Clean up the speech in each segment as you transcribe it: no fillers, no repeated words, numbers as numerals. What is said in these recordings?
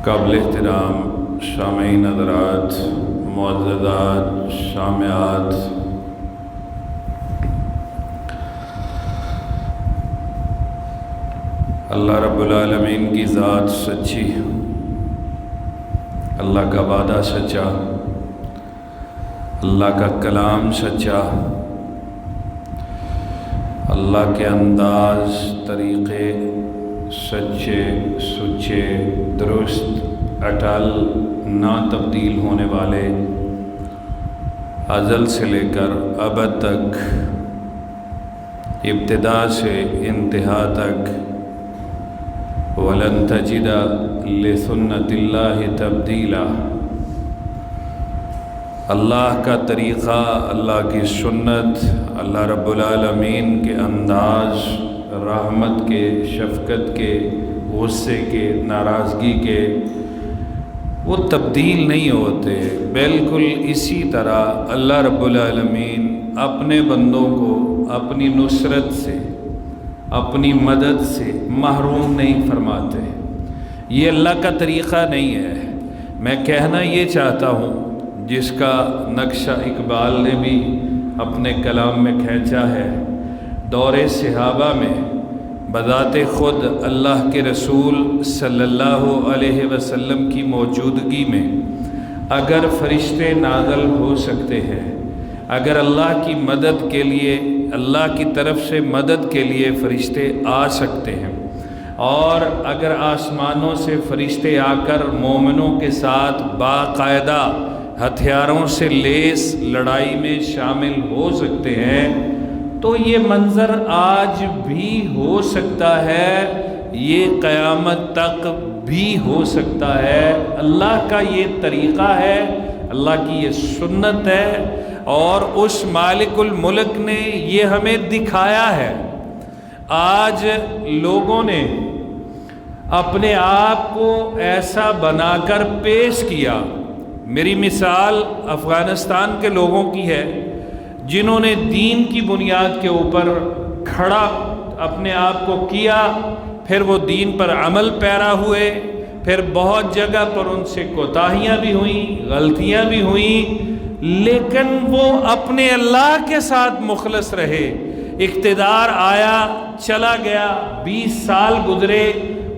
قابل احترام سامعین حضرات، معززات سامعات، اللہ رب العالمین کی ذات سچی، اللہ کا وعدہ سچا، اللہ کا کلام سچا، اللہ کے انداز طریقے سچے سچے درست اٹل نہ تبدیل ہونے والے، ازل سے لے کر ابد تک، ابتدا سے انتہا تک، وَلَن تَجِدَ لِسُنَّتِ اللَّهِ تَبْدِيلًا، اللہ کا طریقہ، اللہ کی سنت، اللہ رب العالمین کے انداز، رحمت کے، شفقت کے، غصے کے، ناراضگی کے، وہ تبدیل نہیں ہوتے۔ بالکل اسی طرح اللہ رب العالمین اپنے بندوں کو اپنی نصرت سے، اپنی مدد سے محروم نہیں فرماتے۔ یہ اللہ کا طریقہ نہیں ہے۔ میں کہنا یہ چاہتا ہوں، جس کا نقشہ اقبال نے بھی اپنے کلام میں کھینچا ہے، دور صحابہ میں بذات خود اللہ کے رسول صلی اللہ علیہ وسلم کی موجودگی میں اگر فرشتے نازل ہو سکتے ہیں، اگر اللہ کی مدد کے لیے، اللہ کی طرف سے مدد کے لیے فرشتے آ سکتے ہیں، اور اگر آسمانوں سے فرشتے آ کر مومنوں کے ساتھ باقاعدہ ہتھیاروں سے لیس لڑائی میں شامل ہو سکتے ہیں، تو یہ منظر آج بھی ہو سکتا ہے، یہ قیامت تک بھی ہو سکتا ہے۔ اللہ کا یہ طریقہ ہے، اللہ کی یہ سنت ہے، اور اس مالک الملک نے یہ ہمیں دکھایا ہے۔ آج لوگوں نے اپنے آپ کو ایسا بنا کر پیش کیا۔ میری مثال افغانستان کے لوگوں کی ہے، جنہوں نے دین کی بنیاد کے اوپر کھڑا اپنے آپ کو کیا، پھر وہ دین پر عمل پیرا ہوئے، پھر بہت جگہ پر ان سے کوتاہیاں بھی ہوئیں، غلطیاں بھی ہوئیں، لیکن وہ اپنے اللہ کے ساتھ مخلص رہے۔ اقتدار آیا چلا گیا، 20 سال گزرے،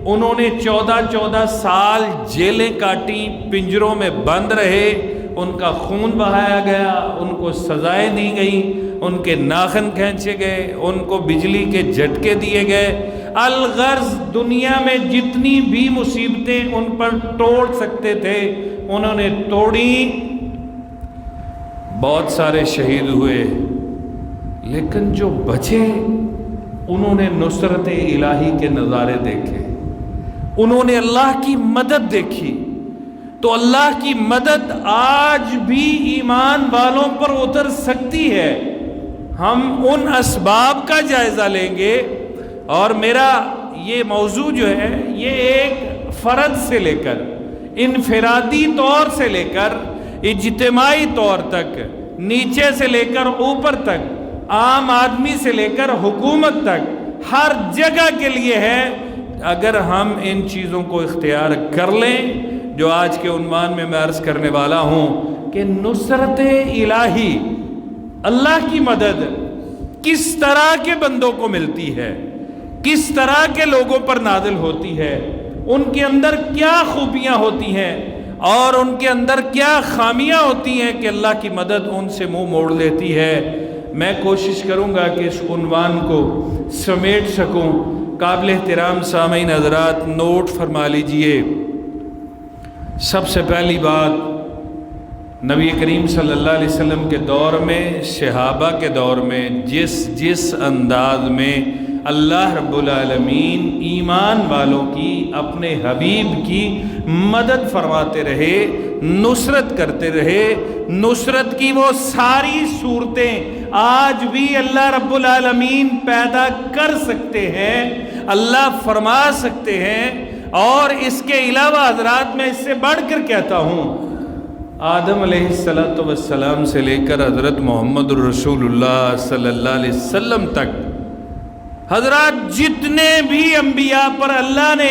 انہوں نے 14 سال جیلیں کاٹیں، پنجروں میں بند رہے، ان کا خون بہایا گیا، ان کو سزائیں دی گئیں، ان کے ناخن کھینچے گئے، ان کو بجلی کے جھٹکے دیے گئے۔ الغرض دنیا میں جتنی بھی مصیبتیں ان پر توڑ سکتے تھے انہوں نے توڑی، بہت سارے شہید ہوئے، لیکن جو بچے انہوں نے نصرت الہی کے نظارے دیکھے، انہوں نے اللہ کی مدد دیکھی۔ تو اللہ کی مدد آج بھی ایمان والوں پر اتر سکتی ہے۔ ہم ان اسباب کا جائزہ لیں گے، اور میرا یہ موضوع جو ہے یہ ایک فرد سے لے کر، انفرادی طور سے لے کر، اجتماعی طور تک، نیچے سے لے کر اوپر تک، عام آدمی سے لے کر حکومت تک، ہر جگہ کے لیے ہے۔ اگر ہم ان چیزوں کو اختیار کر لیں، جو آج کے عنوان میں عرض کرنے والا ہوں کہ نصرت الہی، اللہ کی مدد کس طرح کے بندوں کو ملتی ہے، کس طرح کے لوگوں پر نازل ہوتی ہے، ان کے اندر کیا خوبیاں ہوتی ہیں اور ان کے اندر کیا خامیاں ہوتی ہیں کہ اللہ کی مدد ان سے منہ موڑ لیتی ہے۔ میں کوشش کروں گا کہ اس عنوان کو سمیٹ سکوں۔ قابل احترام سامعین حضرات، نوٹ فرما لیجئے۔ سب سے پہلی بات، نبی کریم صلی اللہ علیہ وسلم کے دور میں، صحابہ کے دور میں جس انداز میں اللہ رب العالمین ایمان والوں کی، اپنے حبیب کی مدد فرماتے رہے، نصرت کرتے رہے، نصرت کی وہ ساری صورتیں آج بھی اللہ رب العالمین پیدا کر سکتے ہیں، اللہ فرما سکتے ہیں۔ اور اس کے علاوہ حضرات میں اس سے بڑھ کر کہتا ہوں، آدم علیہ السلام سے لے کر حضرت محمد الرسول اللہ صلی اللہ علیہ وسلم تک، حضرات جتنے بھی انبیاء پر اللہ نے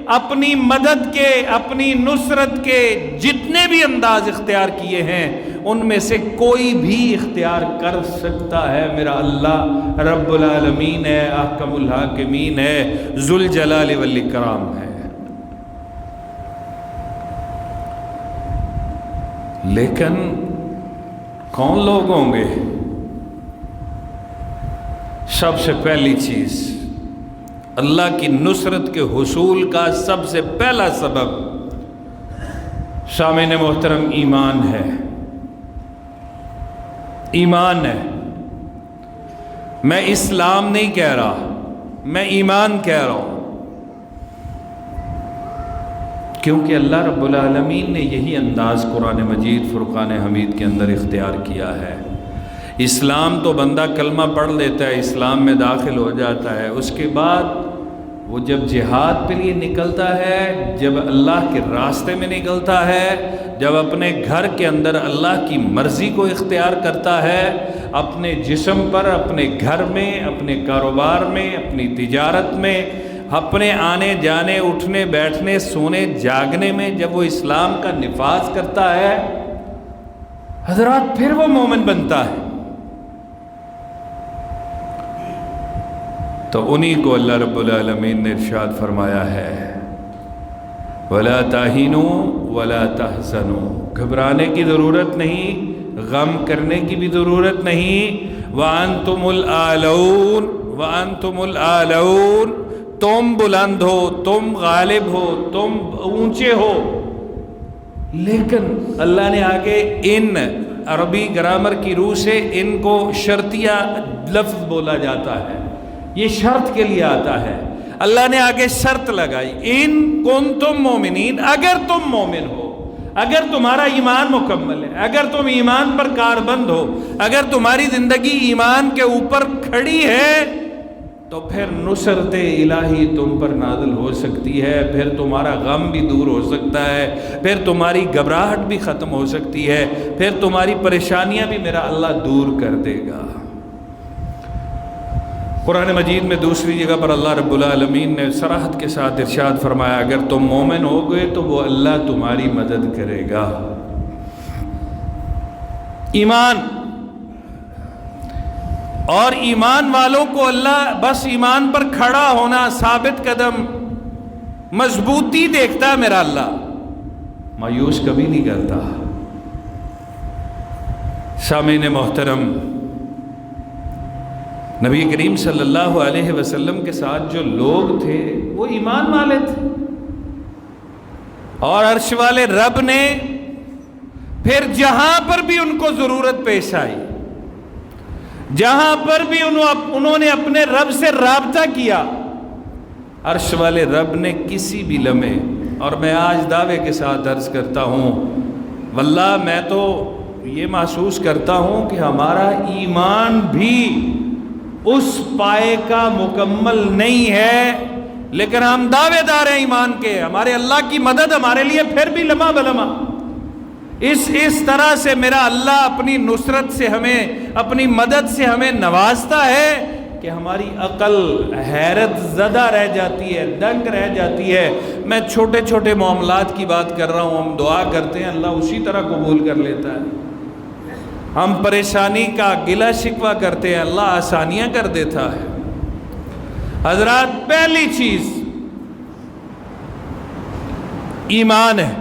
اپنی مدد کے، اپنی نصرت کے جتنے بھی انداز اختیار کیے ہیں ان میں سے کوئی بھی اختیار کر سکتا ہے میرا اللہ رب العالمین ہے، احکم الحاکمین ہے، ذوالجلال والاکرام ہے۔ لیکن کون لوگ ہوں گے؟ سب سے پہلی چیز اللہ کی نصرت کے حصول کا سب سے پہلا سبب سامعین محترم ایمان ہے، ایمان ہے۔ میں اسلام نہیں کہہ رہا، میں ایمان کہہ رہا ہوں، کیونکہ اللہ رب العالمین نے یہی انداز قرآن مجید فرقان حمید کے اندر اختیار کیا ہے۔ اسلام تو بندہ کلمہ پڑھ لیتا ہے، اسلام میں داخل ہو جاتا ہے، اس کے بعد وہ جب جہاد کے لیے نکلتا ہے، جب اللہ کے راستے میں نکلتا ہے، جب اپنے گھر کے اندر اللہ کی مرضی کو اختیار کرتا ہے، اپنے جسم پر، اپنے گھر میں، اپنے کاروبار میں، اپنی تجارت میں، اپنے آنے جانے، اٹھنے بیٹھنے، سونے جاگنے میں جب وہ اسلام کا نفاذ کرتا ہے حضرات، پھر وہ مومن بنتا ہے۔ تو انہی کو اللہ رب العالمین نے ارشاد فرمایا ہے وَلَا تَهِنُوا وَلَا تَحْزَنُوا، گھبرانے کی ضرورت نہیں، غم کرنے کی بھی ضرورت نہیں، وَأَنْتُمُ الْأَعْلَوْنَ وَأَنْتُمُ الْأَعْلَوْنَ، تم بلند ہو، تم غالب ہو، تم اونچے ہو۔ لیکن اللہ نے آگے ان عربی گرامر کی روح سے ان کو شرطیہ لفظ بولا جاتا ہے، یہ شرط کے لیے آتا ہے۔ اللہ نے آگے شرط لگائی، ان کنتم مومنین، اگر تم مومن ہو، اگر تمہارا ایمان مکمل ہے، اگر تم ایمان پر کاربند ہو، اگر تمہاری زندگی ایمان کے اوپر کھڑی ہے، تو پھر نصرت الہی تم پر نازل ہو سکتی ہے، پھر تمہارا غم بھی دور ہو سکتا ہے، پھر تمہاری گھبراہٹ بھی ختم ہو سکتی ہے، پھر تمہاری پریشانیاں بھی میرا اللہ دور کر دے گا۔ قرآن مجید میں دوسری جگہ پر اللہ رب العالمین نے صراحت کے ساتھ ارشاد فرمایا اگر تم مومن ہو گئے تو وہ اللہ تمہاری مدد کرے گا۔ ایمان، اور ایمان والوں کو اللہ بس ایمان پر کھڑا ہونا، ثابت قدم، مضبوطی دیکھتا ہے میرا اللہ، مایوس کبھی نہیں کرتا۔ سامعین محترم، نبی کریم صلی اللہ علیہ وسلم کے ساتھ جو لوگ تھے وہ ایمان والے تھے، اور عرش والے رب نے پھر جہاں پر بھی ان کو ضرورت پیش آئی، جہاں پر بھی انہوں نے اپنے رب سے رابطہ کیا، عرش والے رب نے کسی بھی لمحے، اور میں آج دعوے کے ساتھ عرض کرتا ہوں، واللہ میں تو یہ محسوس کرتا ہوں کہ ہمارا ایمان بھی اس پائے کا مکمل نہیں ہے، لیکن ہم دعوے دار ہیں ایمان کے، ہمارے اللہ کی مدد ہمارے لیے پھر بھی لمحہ بلمحہ، اس طرح سے میرا اللہ اپنی نصرت سے ہمیں، اپنی مدد سے ہمیں نوازتا ہے کہ ہماری عقل حیرت زدہ رہ جاتی ہے، دنگ رہ جاتی ہے۔ میں چھوٹے چھوٹے معاملات کی بات کر رہا ہوں، ہم دعا کرتے ہیں اللہ اسی طرح قبول کر لیتا ہے، ہم پریشانی کا گلہ شکوہ کرتے ہیں اللہ آسانیاں کر دیتا ہے۔ حضرات، پہلی چیز ایمان ہے۔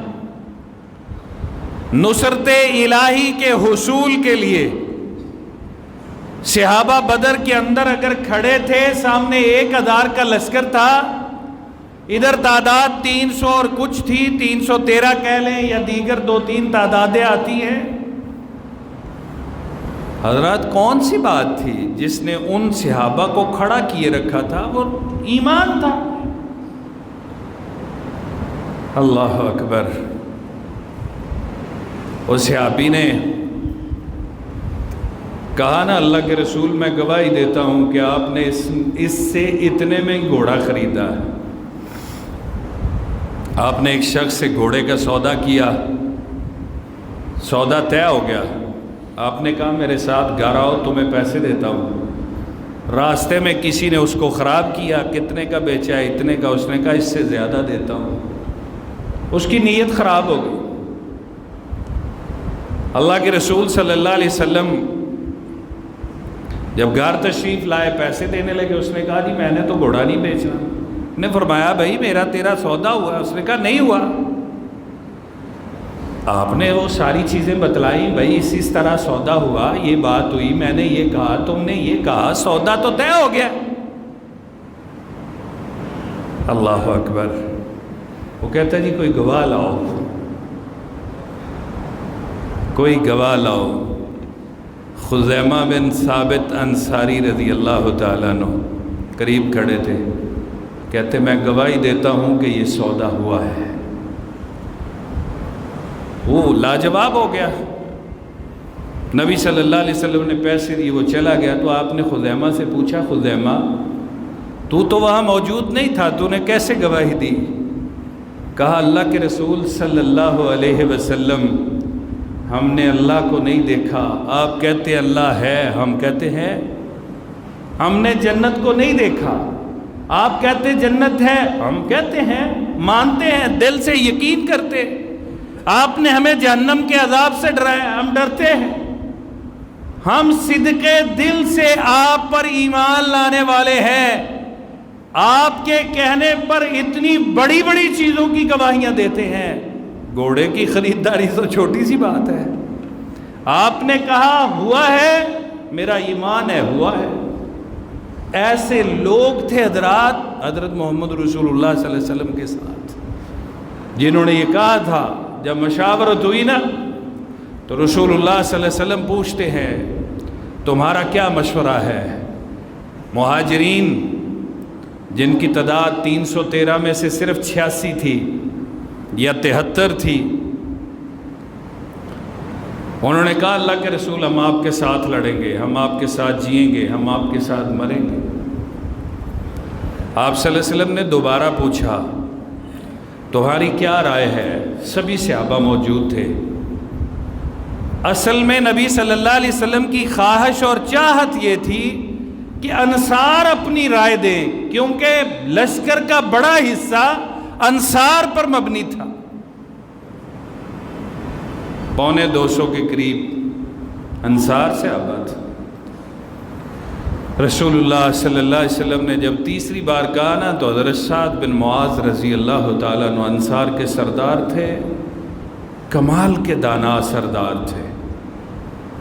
نصرت الہی کے حصول کے لیے صحابہ بدر کے اندر اگر کھڑے تھے، سامنے 1000 کا لشکر تھا، ادھر تعداد 300 اور کچھ تھی، 313 کہہ لیں یا دیگر 2-3 تعدادیں آتی ہیں۔ حضرات، کون سی بات تھی جس نے ان صحابہ کو کھڑا کیے رکھا تھا؟ وہ ایمان تھا۔ اللہ اکبر۔ اس صحابی نے کہا نا اللہ کے رسول، میں گواہی دیتا ہوں کہ آپ نے اس سے اتنے میں گھوڑا خریدا ہے۔ آپ نے ایک شخص سے گھوڑے کا سودا کیا، سودا طے ہو گیا، آپ نے کہا میرے ساتھ گھر آؤ، تمہیں پیسے دیتا ہوں۔ راستے میں کسی نے اس کو خراب کیا، کتنے کا بیچا ہے؟ اتنے کا۔ اس نے کہا اس سے زیادہ دیتا ہوں۔ اس کی نیت خراب ہو گئی۔ اللہ کے رسول صلی اللہ علیہ وسلم جب گھر تشریف لائے، پیسے دینے لگے، اس نے کہا جی میں نے تو گھوڑا نہیں بیچنا۔ نے فرمایا بھائی میرا تیرا سودا ہوا؟ اس نے کہا نہیں ہوا۔ آپ نے وہ ساری چیزیں بتلائیں، بھائی اس طرح سودا ہوا، یہ بات ہوئی، میں نے یہ کہا، تم نے یہ کہا، سودا تو طے ہو گیا۔ اللہ اکبر۔ وہ کہتا ہے جی کوئی گواہ لاؤ، کوئی گواہ لاؤ۔ خزیمہ بن ثابت انصاری رضی اللہ تعالیٰ عنہ قریب کھڑے تھے، کہتے میں گواہی دیتا ہوں کہ یہ سودا ہوا ہے۔ وہ لاجواب ہو گیا۔ نبی صلی اللہ علیہ وسلم نے پیسے دیے، وہ چلا گیا تو آپ نے خزیمہ سے پوچھا، خزیمہ تو وہاں موجود نہیں تھا، تو نے کیسے گواہی دی؟ کہا اللہ کے رسول صلی اللہ علیہ وسلم ہم نے اللہ کو نہیں دیکھا، آپ کہتے اللہ ہے، ہم کہتے ہیں ہم نے جنت کو نہیں دیکھا، آپ کہتے جنت ہے، ہم کہتے ہیں مانتے ہیں، دل سے یقین کرتے، آپ نے ہمیں جہنم کے عذاب سے ڈرایا، ہم ڈرتے ہیں، ہم صدق دل سے آپ پر ایمان لانے والے ہیں، آپ کے کہنے پر اتنی بڑی بڑی چیزوں کی گواہیاں دیتے ہیں۔ گھوڑے کی خریداری تو چھوٹی سی بات ہے، آپ نے کہا ہوا ہے، میرا ایمان ہے ہوا ہے۔ ایسے لوگ تھے حضرت محمد رسول اللہ صلی اللہ علیہ وسلم کے ساتھ، جنہوں نے یہ کہا تھا، جب مشاورت ہوئی نا تو رسول اللہ صلی اللہ علیہ وسلم پوچھتے ہیں تمہارا کیا مشورہ ہے؟ مہاجرین جن کی تعداد 313 میں سے صرف 86 تھی یا 73 تھی، انہوں نے کہا اللہ کے رسول ہم آپ کے ساتھ لڑیں گے، ہم آپ کے ساتھ جئیں گے، ہم آپ کے ساتھ مریں گے۔ آپ صلی اللہ علیہ وسلم نے دوبارہ پوچھا تمہاری کیا رائے ہے؟ سبھی صحابہ موجود تھے۔ اصل میں نبی صلی اللہ علیہ وسلم کی خواہش اور چاہت یہ تھی کہ انصار اپنی رائے دیں، کیونکہ لشکر کا بڑا حصہ انصار پر مبنی تھا، 250 کے قریب انصار سے آباد تھا۔ رسول اللہ صلی اللہ علیہ وسلم نے جب تیسری بار کہا نا تو حضرت سعد بن معاذ رضی اللہ تعالیٰ عنہ انصار کے سردار تھے، کمال کے دانا سردار تھے،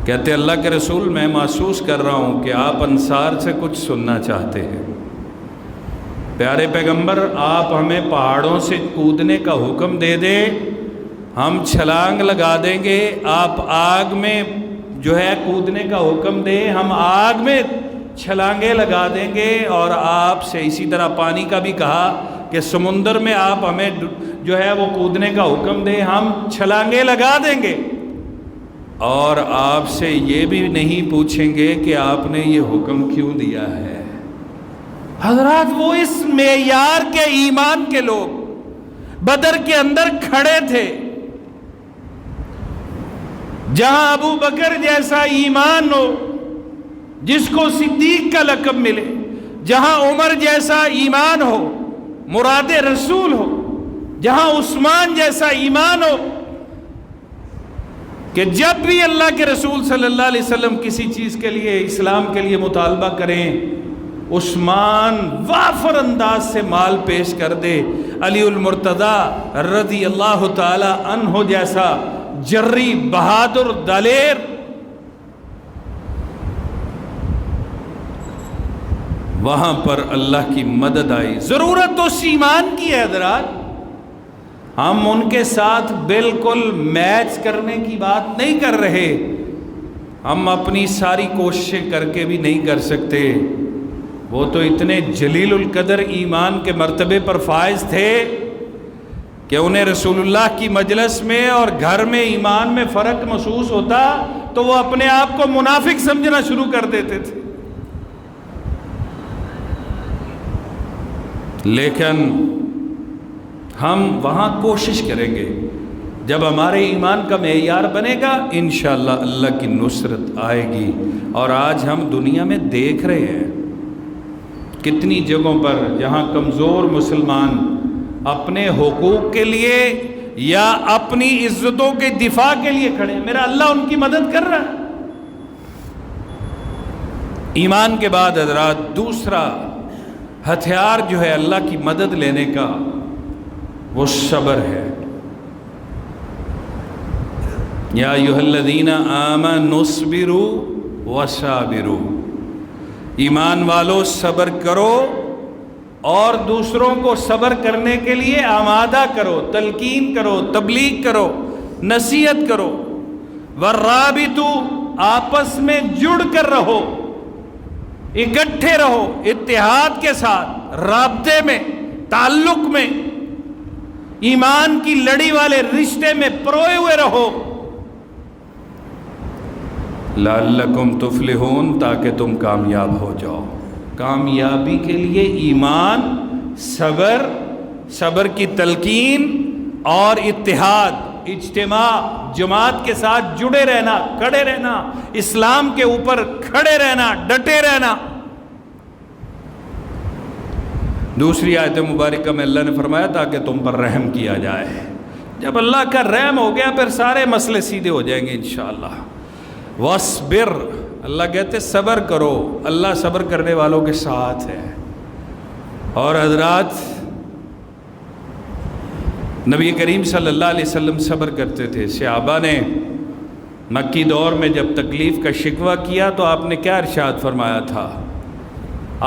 کہتے اللہ کے رسول میں محسوس کر رہا ہوں کہ آپ انصار سے کچھ سننا چاہتے ہیں۔ پیارے پیغمبر آپ ہمیں پہاڑوں سے کودنے کا حکم دے دیں، ہم چھلانگ لگا دیں گے، آپ آگ میں جو ہے کودنے کا حکم دیں، ہم آگ میں چھلانگیں لگا دیں گے، اور آپ سے اسی طرح پانی کا بھی کہا کہ سمندر میں آپ ہمیں جو ہے وہ کودنے کا حکم دیں، ہم چھلانگیں لگا دیں گے، اور آپ سے یہ بھی نہیں پوچھیں گے کہ آپ نے یہ حکم کیوں دیا ہے۔ حضرات وہ اس معیار کے ایمان کے لوگ بدر کے اندر کھڑے تھے، جہاں ابو بکر جیسا ایمان ہو جس کو صدیق کا لقب ملے، جہاں عمر جیسا ایمان ہو مراد رسول ہو، جہاں عثمان جیسا ایمان ہو کہ جب بھی اللہ کے رسول صلی اللہ علیہ وسلم کسی چیز کے لیے، اسلام کے لیے مطالبہ کریں، عثمان وافر انداز سے مال پیش کر دے، علی المرتضی رضی اللہ تعالی عنہ جیسا جری بہادر دلیر وہاں پر اللہ کی مدد آئی۔ ضرورت تو ایمان کی ہے حضرات، ہم ان کے ساتھ بالکل میچ کرنے کی بات نہیں کر رہے، ہم اپنی ساری کوششیں کر کے بھی نہیں کر سکتے، وہ تو اتنے جلیل القدر ایمان کے مرتبے پر فائز تھے کہ انہیں رسول اللہ کی مجلس میں اور گھر میں ایمان میں فرق محسوس ہوتا تو وہ اپنے آپ کو منافق سمجھنا شروع کر دیتے تھے۔ لیکن ہم وہاں کوشش کریں گے، جب ہمارے ایمان کا معیار بنے گا انشاءاللہ اللہ کی نصرت آئے گی۔ اور آج ہم دنیا میں دیکھ رہے ہیں کتنی جگہوں پر جہاں کمزور مسلمان اپنے حقوق کے لیے یا اپنی عزتوں کے دفاع کے لیے کھڑے ہیں، میرا اللہ ان کی مدد کر رہا ہے۔ ایمان کے بعد حضرات دوسرا ہتھیار جو ہے اللہ کی مدد لینے کا وہ صبر ہے۔ یا ایھا الذین آمنوا اصبروا وصابروا، ایمان والو صبر کرو اور دوسروں کو صبر کرنے کے لیے آمادہ کرو، تلقین کرو، تبلیغ کرو، نصیحت کرو۔ والرابطوا، آپس میں جڑ کر رہو، اکٹھے رہو، اتحاد کے ساتھ، رابطے میں، تعلق میں، ایمان کی لڑی والے رشتے میں پروئے ہوئے رہو۔ لعلکم تفلحون، تاکہ تم کامیاب ہو جاؤ۔ کامیابی کے لیے ایمان، صبر کی تلقین اور اتحاد، اجتماع، جماعت کے ساتھ جڑے رہنا، کھڑے رہنا، اسلام کے اوپر کھڑے رہنا، ڈٹے رہنا۔ دوسری آیت مبارکہ میں اللہ نے فرمایا تاکہ تم پر رحم کیا جائے۔ جب اللہ کا رحم ہو گیا پھر سارے مسئلے سیدھے ہو جائیں گے انشاءاللہ۔ وَاصْبِرْ، اللہ کہتے صبر کرو، اللہ صبر کرنے والوں کے ساتھ ہے۔ اور حضرات نبی کریم صلی اللہ علیہ وسلم صبر کرتے تھے۔ صحابہ نے مکی دور میں جب تکلیف کا شکوہ کیا تو آپ نے کیا ارشاد فرمایا تھا؟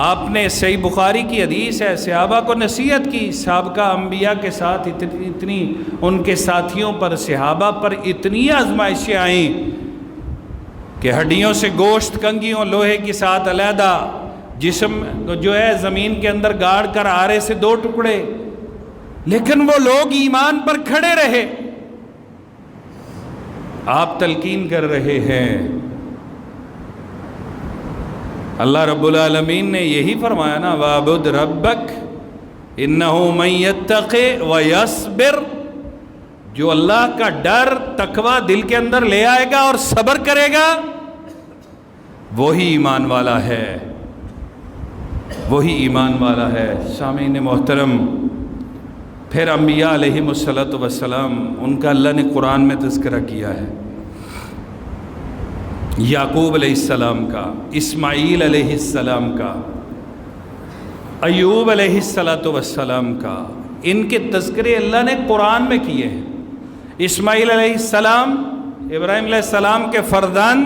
آپ نے صحیح بخاری کی حدیث ہے، صحابہ کو نصیحت کی۔ سابقہ انبیاء کے ساتھ اتنی ان کے ساتھیوں پر، صحابہ پر اتنی آزمائشیں آئیں کہ ہڈیوں سے گوشت، کنگھیوں لوہے کے ساتھ علیحدہ، جسم جو ہے زمین کے اندر گاڑ کر آرے سے 2 ٹکڑے، لیکن وہ لوگ ایمان پر کھڑے رہے۔ آپ تلقین کر رہے ہیں۔ اللہ رب العالمین نے یہی فرمایا نا، وَاعْبُدْ رَبَّكَ إِنَّهُ مَن يَتَّقِ وَيَصْبِرْ، جو اللہ کا ڈر، تقوی دل کے اندر لے آئے گا اور صبر کرے گا وہی ایمان والا ہے، وہی ایمان والا ہے۔ سامعین محترم، پھر انبیاء علیہم السلام ان کا اللہ نے قرآن میں تذکرہ کیا ہے۔ یعقوب علیہ السلام کا، اسماعیل علیہ السلام کا، ایوب علیہ السلام کا، ان کے تذکرے اللہ نے قرآن میں کیے ہیں۔ اسماعیل علیہ السلام، ابراہیم علیہ السلام کے فرزند،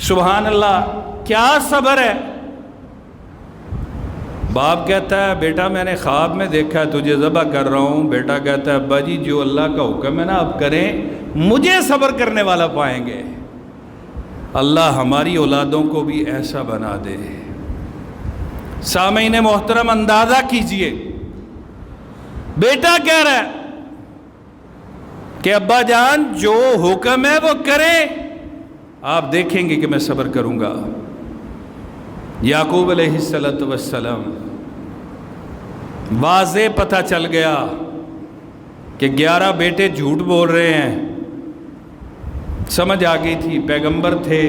سبحان اللہ، کیا صبر ہے۔ باپ کہتا ہے بیٹا میں نے خواب میں دیکھا ہے تجھے ذبح کر رہا ہوں، بیٹا کہتا ہے ابا جی جو اللہ کا حکم ہے نا آپ کریں، مجھے صبر کرنے والا پائیں گے۔ اللہ ہماری اولادوں کو بھی ایسا بنا دے۔ سامعین محترم اندازہ کیجئے، بیٹا کہہ رہا ہے کہ ابا جان جو حکم ہے وہ کریں، آپ دیکھیں گے کہ میں صبر کروں گا۔ یعقوب علیہ السلام واضح پتہ چل گیا کہ 11 بیٹے جھوٹ بول رہے ہیں۔ سمجھ آ گئی تھی، پیغمبر تھے،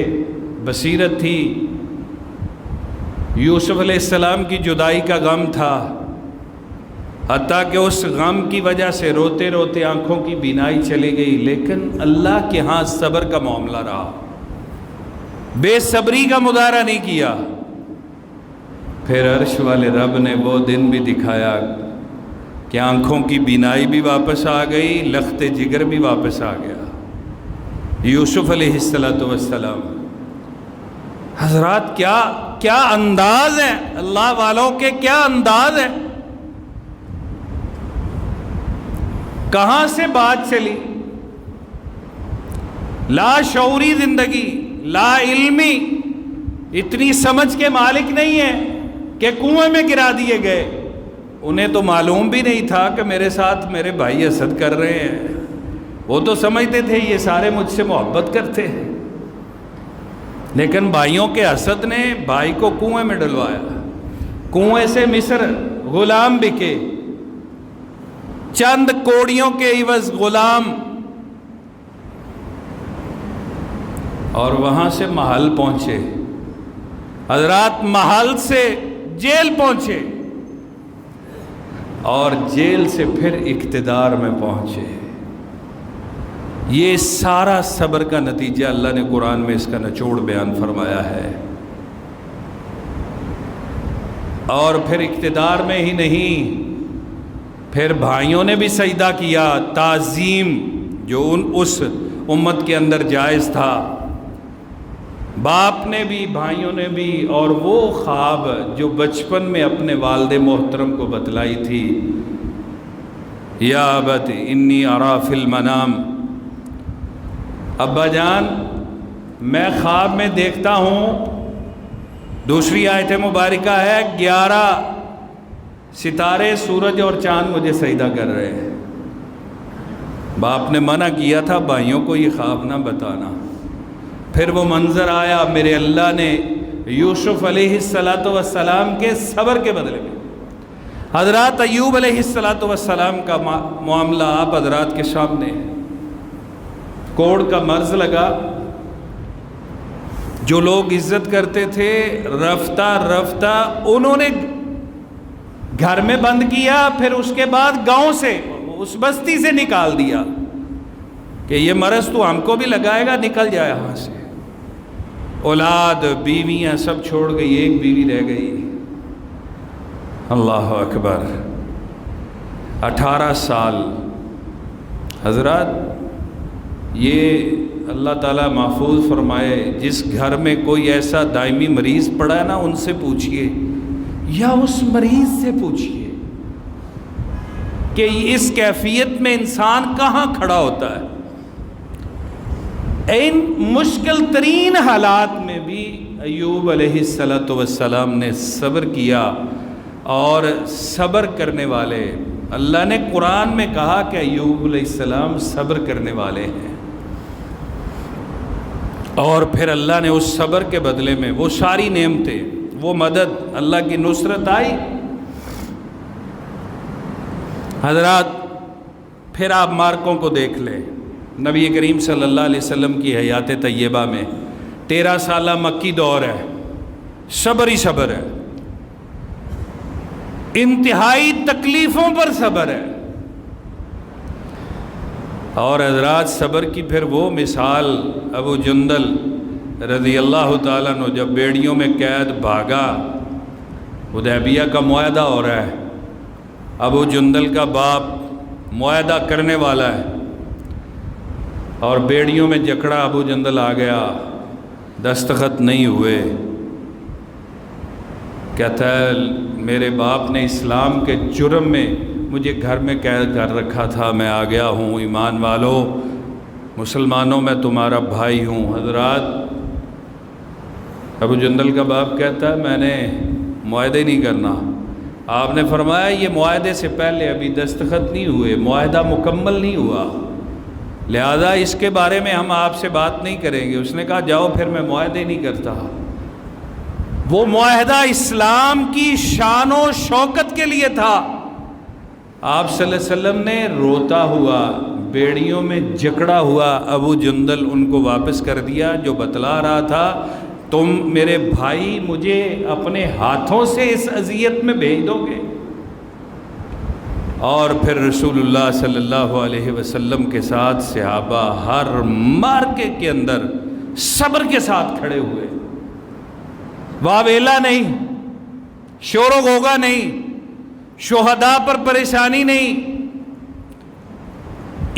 بصیرت تھی۔ یوسف علیہ السلام کی جدائی کا غم تھا، حتیٰ کہ اس غم کی وجہ سے روتے روتے آنکھوں کی بینائی چلی گئی، لیکن اللہ کے ہاں صبر کا معاملہ رہا، بے صبری کا مظاہرہ نہیں کیا۔ پھر عرش والے رب نے وہ دن بھی دکھایا کہ آنکھوں کی بینائی بھی واپس آ گئی، لخت جگر بھی واپس آ گیا۔ یوسف علیہ السلام، حضرات کیا انداز ہے اللہ والوں کے، کیا انداز ہے۔ کہاں سے بات چلی؟ لا شعوری زندگی، لا علمی، اتنی سمجھ کے مالک نہیں ہے کہ کنویں میں گرا دیے گئے۔ انہیں تو معلوم بھی نہیں تھا کہ میرے ساتھ میرے بھائی حسد کر رہے ہیں، وہ تو سمجھتے تھے یہ سارے مجھ سے محبت کرتے ہیں، لیکن بھائیوں کے حسد نے بھائی کو کنویں میں ڈلوایا۔ کنویں سے مصر غلام بکے، چند کوڑیوں کے عوض غلام، اور وہاں سے محل پہنچے۔ حضرات محل سے جیل پہنچے اور جیل سے پھر اقتدار میں پہنچے۔ یہ سارا صبر کا نتیجہ اللہ نے قرآن میں اس کا نچوڑ بیان فرمایا ہے۔ اور پھر اقتدار میں ہی نہیں، پھر بھائیوں نے بھی سجدہ کیا، تعظیم جو اس امت کے اندر جائز تھا، باپ نے بھی، بھائیوں نے بھی، اور وہ خواب جو بچپن میں اپنے والد محترم کو بتلائی تھی، یا ابت انی ارا فی المنام، ابا جان میں خواب میں دیکھتا ہوں۔ دوسری آیت مبارکہ ہے 11 ستارے، سورج اور چاند مجھے سجدہ کر رہے ہیں۔ باپ نے منع کیا تھا بھائیوں کو یہ خواب نہ بتانا۔ پھر وہ منظر آیا، میرے اللہ نے یوسف علیہ السلام کے صبر کے بدلے میں، حضرات ایوب علیہ السلام کا معاملہ آپ حضرات کے سامنے، کوڑ کا مرض لگا، جو لوگ عزت کرتے تھے رفتہ رفتہ انہوں نے گھر میں بند کیا، پھر اس کے بعد گاؤں سے، اس بستی سے نکال دیا کہ یہ مرض تو ہم کو بھی لگائے گا، نکل جائے یہاں سے۔ اولاد بیویاں سب چھوڑ گئی، ایک بیوی رہ گئی۔ اللہ اکبر، 18 سال۔ حضرات یہ اللہ تعالیٰ محفوظ فرمائے، جس گھر میں کوئی ایسا دائمی مریض پڑا ہے نا، ان سے پوچھئے یا اس مریض سے پوچھئے کہ اس کیفیت میں انسان کہاں کھڑا ہوتا ہے۔ ان مشکل ترین حالات میں بھی ایوب علیہ السلام نے صبر کیا، اور صبر کرنے والے، اللہ نے قرآن میں کہا کہ ایوب علیہ السلام صبر کرنے والے ہیں، اور پھر اللہ نے اس صبر کے بدلے میں وہ ساری نعمتیں، وہ مدد، اللہ کی نصرت آئی۔ حضرات پھر آپ مارکوں کو دیکھ لیں، نبی کریم صلی اللہ علیہ وسلم کی حیات طیبہ میں 13 سالہ مکی دور ہے، صبر ہی صبر ہے، انتہائی تکلیفوں پر صبر ہے۔ اور حضرات صبر کی پھر وہ مثال، ابو جندل رضی اللہ تعالیٰ عنہ جب بیڑیوں میں قید بھاگا، حدیبیہ کا معاہدہ ہو رہا ہے، ابو جندل کا باپ معاہدہ کرنے والا ہے، اور بیڑیوں میں جکڑا ابو جندل آ گیا، دستخط نہیں ہوئے، کہتا ہے میرے باپ نے اسلام کے جرم میں مجھے گھر میں قید کر رکھا تھا، میں آ گیا ہوں، ایمان والو، مسلمانوں میں تمہارا بھائی ہوں۔ حضرات ابو جندل کا باپ کہتا ہے میں نے معاہدے نہیں کرنا۔ آپ نے فرمایا یہ معاہدے سے پہلے ابھی دستخط نہیں ہوئے، معاہدہ مکمل نہیں ہوا، لہذا اس کے بارے میں ہم آپ سے بات نہیں کریں گے۔ اس نے کہا جاؤ پھر، میں معاہدے نہیں کرتا۔ وہ معاہدہ اسلام کی شان و شوکت کے لیے تھا۔ آپ صلی اللہ علیہ وسلم نے روتا ہوا، بیڑیوں میں جکڑا ہوا ابو جندل ان کو واپس کر دیا، جو بتلا رہا تھا تم میرے بھائی مجھے اپنے ہاتھوں سے اس اذیت میں بھیج دو گے۔ اور پھر رسول اللہ صلی اللہ علیہ وسلم کے ساتھ صحابہ ہر مارکے کے اندر صبر کے ساتھ کھڑے ہوئے، واویلا نہیں، شور و غوغا نہیں، شہداء پر پریشانی نہیں،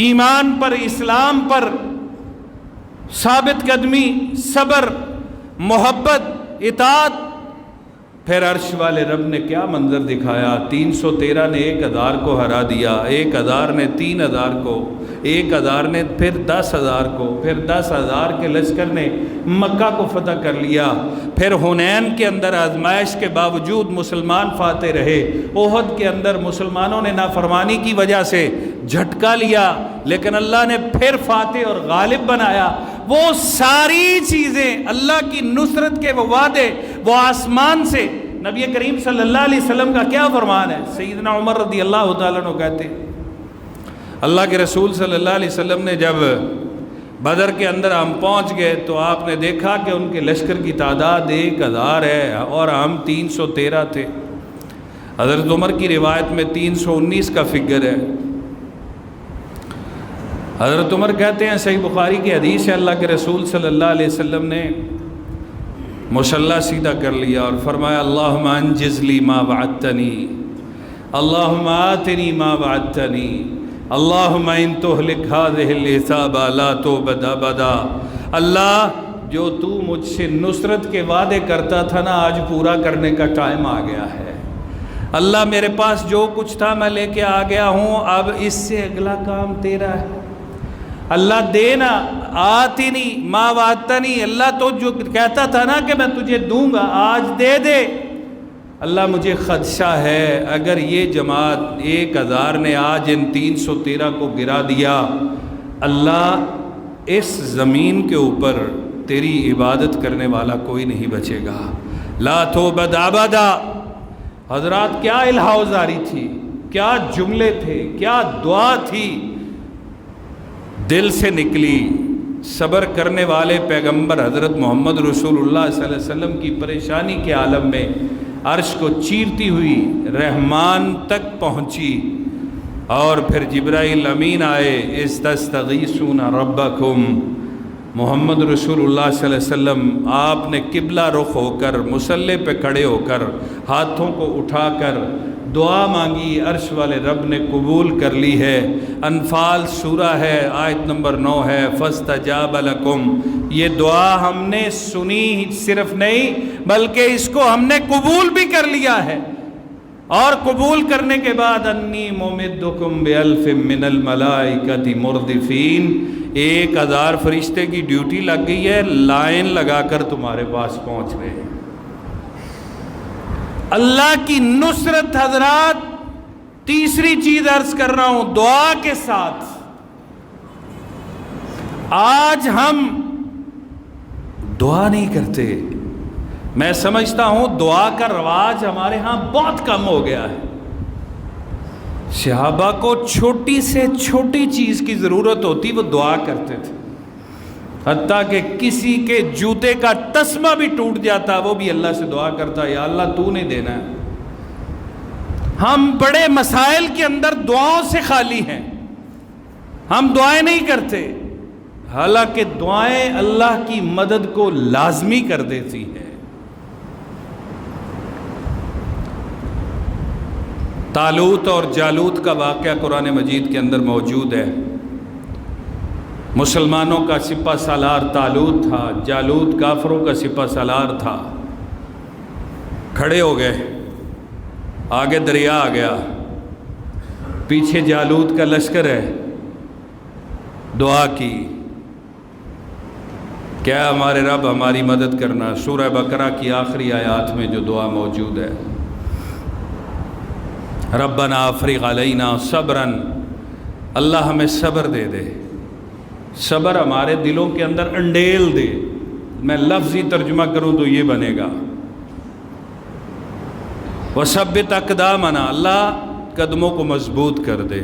ایمان پر، اسلام پر ثابت قدمی، صبر، محبت، اطاعت۔ پھر عرش والے رب نے کیا منظر دکھایا، 313 نے 1000 کو ہرا دیا، 1000 نے 3000 کو، 1000 نے پھر 10000 کو، پھر 10000 کے لشکر نے مکہ کو فتح کر لیا۔ پھر حنین کے اندر آزمائش کے باوجود مسلمان فاتح رہے، احد کے اندر مسلمانوں نے نافرمانی کی وجہ سے جھٹکا لیا، لیکن اللہ نے پھر فاتح اور غالب بنایا۔ وہ ساری چیزیں، اللہ کی نصرت کے وہ وعدے، وہ آسمان سے، نبی کریم صلی اللہ علیہ وسلم کا کیا فرمان ہے؟ سیدنا عمر رضی اللہ تعالیٰ عنہ کہتے ہیں اللہ کے رسول صلی اللہ علیہ وسلم نے جب بدر کے اندر ہم پہنچ گئے تو آپ نے دیکھا کہ ان کے لشکر کی تعداد 1000 ہے اور ہم 313 تھے۔ حضرت عمر کی روایت میں 319 کا فگر ہے۔ حضرت عمر کہتے ہیں، صحیح بخاری کی حدیث ہے، اللہ کے رسول صلی اللہ علیہ وسلم نے مصلی سیدھا کر لیا اور فرمایا، اللہم انجز لی ما وعدتنی، اللہم آتنی ما وعدتنی، اللہم ان تہلک ہذہ العصابہ لا تعبد ابدا۔ اللہ، جو تو مجھ سے نصرت کے وعدے کرتا تھا نا، آج پورا کرنے کا ٹائم آ گیا ہے۔ اللہ، میرے پاس جو کچھ تھا میں لے کے آ گیا ہوں، اب اس سے اگلا کام تیرا ہے۔ اللہ دینا، آتنی ما وعدتنی، اللہ تو جو کہتا تھا نا کہ میں تجھے دوں گا، آج دے دے۔ اللہ مجھے خدشہ ہے اگر یہ جماعت 1000 نے آج ان 313 کو گرا دیا، اللہ اس زمین کے اوپر تیری عبادت کرنے والا کوئی نہیں بچے گا۔ لا تعبد ابدا۔ حضرات، کیا الہاوزاری تھی، کیا جملے تھے، کیا دعا تھی، دل سے نکلی۔ صبر کرنے والے پیغمبر حضرت محمد رسول اللہ صلی اللہ علیہ وسلم کی پریشانی کے عالم میں عرش کو چیرتی ہوئی رحمان تک پہنچی، اور پھر جبرائیل امین آئے، استستغیثون ربکم۔ محمد رسول اللہ صلی اللہ علیہ وسلم آپ نے قبلہ رخ ہو کر مصلی پہ کھڑے ہو کر ہاتھوں کو اٹھا کر دعا مانگی، عرش والے رب نے قبول کر لی ہے۔ انفال سورہ ہے، آیت نمبر 9 ہے، فاستجاب لکم۔ یہ دعا ہم نے سنی صرف نہیں بلکہ اس کو ہم نے قبول بھی کر لیا ہے، اور قبول کرنے کے بعد انی ممدکم بألف من الملائکۃ مردفین، 1000 فرشتے کی ڈیوٹی لگ گئی ہے، لائن لگا کر تمہارے پاس پہنچ رہے ہیں۔ اللہ کی نصرت حضرات، تیسری چیز عرض کر رہا ہوں، دعا کے ساتھ۔ آج ہم دعا نہیں کرتے۔ میں سمجھتا ہوں دعا کا رواج ہمارے ہاں بہت کم ہو گیا ہے۔ صحابہ کو چھوٹی سے چھوٹی چیز کی ضرورت ہوتی، وہ دعا کرتے تھے، حتیٰ کہ کسی کے جوتے کا تسمہ بھی ٹوٹ جاتا وہ بھی اللہ سے دعا کرتا، یا اللہ تو نہیں دینا ہے۔ ہم بڑے مسائل کے اندر دعاؤں سے خالی ہیں، ہم دعائیں نہیں کرتے، حالانکہ دعائیں اللہ کی مدد کو لازمی کر دیتی ہیں۔ طالوت اور جالوت کا واقعہ قرآن مجید کے اندر موجود ہے۔ مسلمانوں کا سپہ سالار طالوت تھا، جالوت کافروں کا سپہ سالار تھا۔ کھڑے ہو گئے، آگے دریا آ گیا، پیچھے جالوت کا لشکر ہے۔ دعا کی، کیا ہمارے رب ہماری مدد کرنا۔ سورہ بقرہ کی آخری آیات میں جو دعا موجود ہے، ربنا افرغ علینا صبرا، اللہ ہمیں صبر دے دے، صبر ہمارے دلوں کے اندر انڈیل دے۔ میں لفظی ترجمہ کروں تو یہ بنے گا، وثبت اقدامنا، اللہ قدموں کو مضبوط کر دے